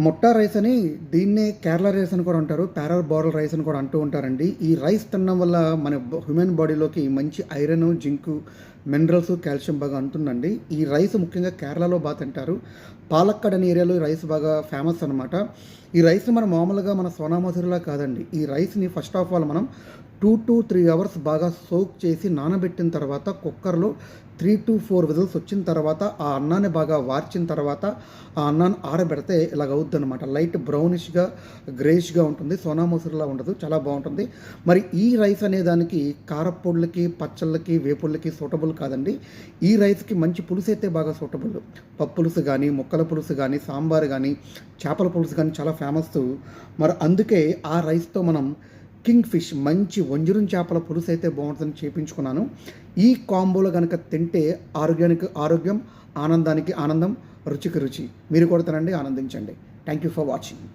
మొట్టా rice అని దీన్నే Kerala rice అని కూడా అంటారు. ప్యారల్ బార్డర్ రైస్ అని కూడా అంటూ ఉంటారండి. ఈ రైస్ తినడం వల్ల మన హ్యూమన్ బాడీలోకి మంచి ఐరన్, జింకు, మినరల్స్, కాల్షియం బాగా అందుతుందండి. ఈ రైస్ ముఖ్యంగా కేరళలో బాగా తింటారు. పాలక్కడ్ అనే ఏరియాలో ఈ రైస్ బాగా ఫేమస్ అనమాట. ఈ రైస్ని మనం మామూలుగా మన సోనా మసూరిలా కాదండి. ఈ రైస్ని ఫస్ట్ ఆఫ్ ఆల్ మనం 2 to 3 అవర్స్ బాగా సోక్ చేసి నానబెట్టిన తర్వాత కుక్కర్లో 3 to 4 విజిల్స్ వచ్చిన తర్వాత ఆ అన్నాన్ని బాగా వార్చిన తర్వాత ఆ అన్నాన్ని ఆరబెడితే ఇలాగ అవుద్ది అనమాట. లైట్ బ్రౌనిష్గా గ్రేష్గా ఉంటుంది. సోనా మసూరిలా ఉండదు, చాలా బాగుంటుంది. మరి ఈ రైస్ అనే దానికి కారప్పొడులకి, పచ్చళ్ళకి, వేపుళ్ళకి సూటబుల్ కాదండి. ఈ రైస్కి మంచి పులుసు అయితే బాగా సూటబుల్. పప్పులుసు కానీ, ముక్కల పులుసు కానీ, సాంబార్ కానీ, చేపల పులుసు కానీ చాలా ఫేమస్. మరి అందుకే ఆ రైస్తో మనం కింగ్ ఫిష్ మంచి వంజరం చేపల పులుసు అయితే బాగుంటుందని చేపించుకున్నాను. ఈ కాంబోలో కనుక తింటే ఆరోగ్యానికి ఆరోగ్యం, ఆనందానికి ఆనందం, రుచికి రుచి. మీరు కూడా తినండి, ఆనందించండి. Thank you for watching.